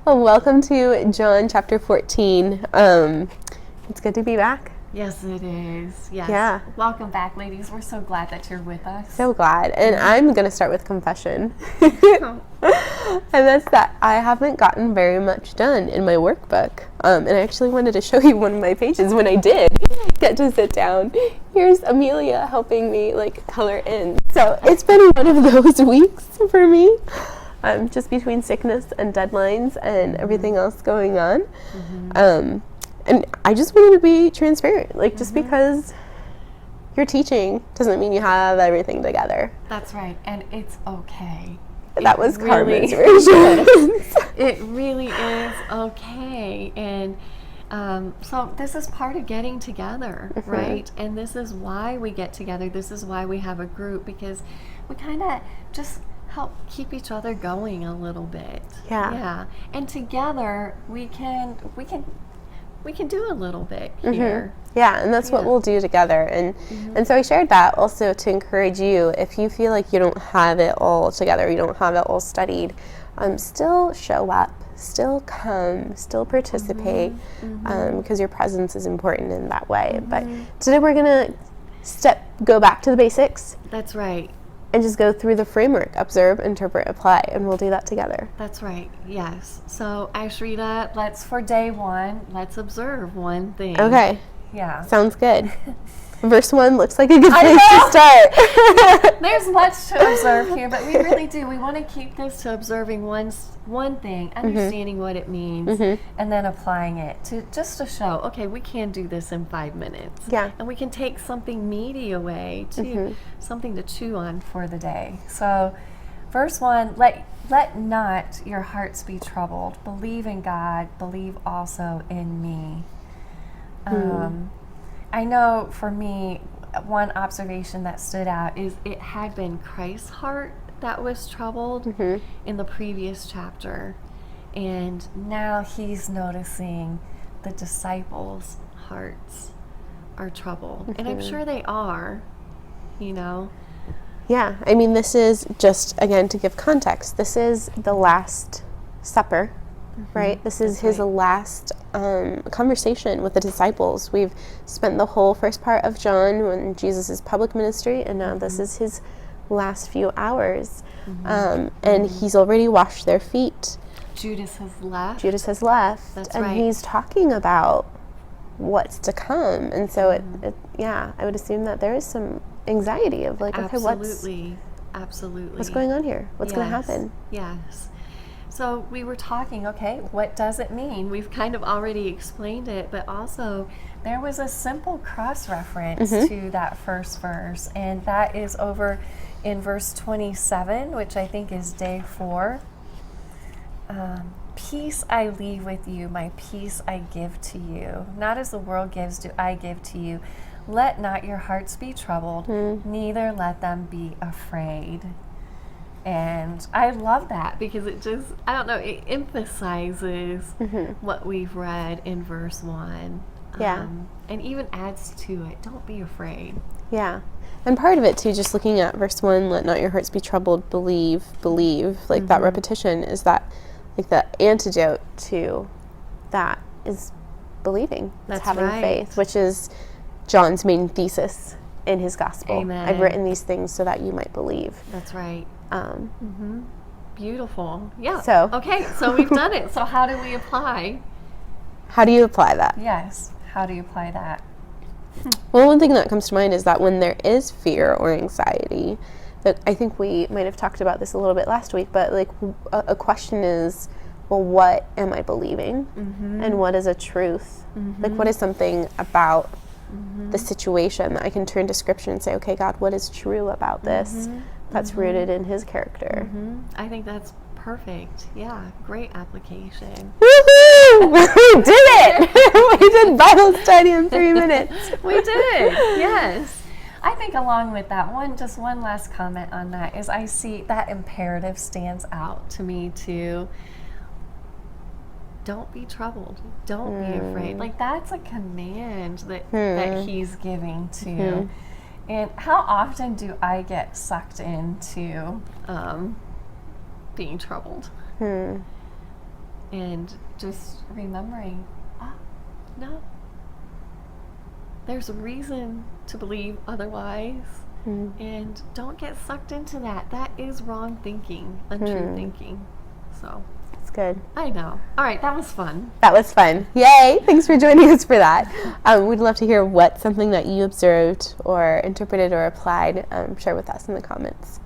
Well, welcome to John chapter 14. It's good to be back. Yes, it is. Yes. Yeah. Welcome back, ladies. We're so glad that you're with us. So glad. And I'm going to start with confession. And that's that I haven't gotten very much done in my workbook. And I actually wanted to show you one of my pages when I did get to sit down. Here's Amelia helping me color in. So it's been one of those weeks for me. Just between sickness and deadlines and everything else going on. And I just wanted to be transparent. Just because you're teaching doesn't mean you have everything together. That's right. And it's okay. That was Carmen's version. It really is okay. And so this is part of getting together, right? And this is why we get together. This is why we have a group, because we kind of just help keep each other going a little bit. Yeah. And together we can do a little bit here. Yeah, and that's what we'll do together. And so I shared that also to encourage you, if you feel like you don't have it all together, you don't have it all studied, still show up, still come, still participate, because your presence is important in that way. But today we're going to go back to the basics. That's right. And just go through the framework, observe, interpret, apply, and we'll do that together. That's right, yes. So, Ashrita, for day one, let's observe one thing. Okay. Yeah. Sounds good. Verse 1 looks like a good place to start. There's much to observe here, but we really do. We want to keep this to observing one thing, understanding what it means, and then applying it to show, okay, we can do this in 5 minutes. Yeah. And we can take something meaty away, something to chew on for the day. So, verse 1, let not your hearts be troubled. Believe in God, believe also in me. I know for me, one observation that stood out is it had been Christ's heart that was troubled in the previous chapter. And now he's noticing the disciples' hearts are troubled. And I'm sure they are, Yeah, I mean, this is just, again, to give context, this is the Last Supper, right? This is his last conversation with the disciples. We've spent the whole first part of John when Jesus' public ministry, and now this is his last few hours. And he's already washed their feet. Judas has left. That's and he's talking about what's to come. And so I would assume that there is some anxiety of Absolutely. What's going on here? What's going to happen? Yes. So we were talking, okay, what does it mean? We've kind of already explained it, but also there was a simple cross-reference to that first verse, and that is over in verse 27, which I think is day 4. Peace I leave with you, my peace I give to you. Not as the world gives do I give to you. Let not your hearts be troubled, neither let them be afraid. And I love that because it just, it emphasizes what we've read in verse 1. Yeah. And even adds to it. Don't be afraid. Yeah. And part of it, too, just looking at verse 1, let not your hearts be troubled, believe. That repetition is that, the antidote to that is believing. That's it's having right. faith, which is John's main thesis in his gospel. Amen. I've written these things so that you might believe. That's right. Beautiful. Yeah. So. Okay, so we've done it. So how do we apply? How do you apply that? Yes. How do you apply that? Well, one thing that comes to mind is that when there is fear or anxiety, that I think we might have talked about this a little bit last week, but a question is, well, what am I believing? And what is a truth? What is something about the situation that I can turn to Scripture and say, okay, God, what is true about this that's rooted in his character? I think that's perfect. Yeah, great application. Woohoo! We did it! We did Bible study in 3 minutes. We did, yes. I think along with that, one last comment on that is I see that imperative stands out to me too. Don't be troubled. Don't be afraid. That's a command that he's giving to. And how often do I get sucked into being troubled? and just remembering, no, there's a reason to believe otherwise. And don't get sucked into that. That is wrong thinking, untrue thinking. So That's good. I know. All right, that was fun. That was fun. Yay! Thanks for joining us for that. We'd love to hear what something that you observed or interpreted or applied. Share with us in the comments.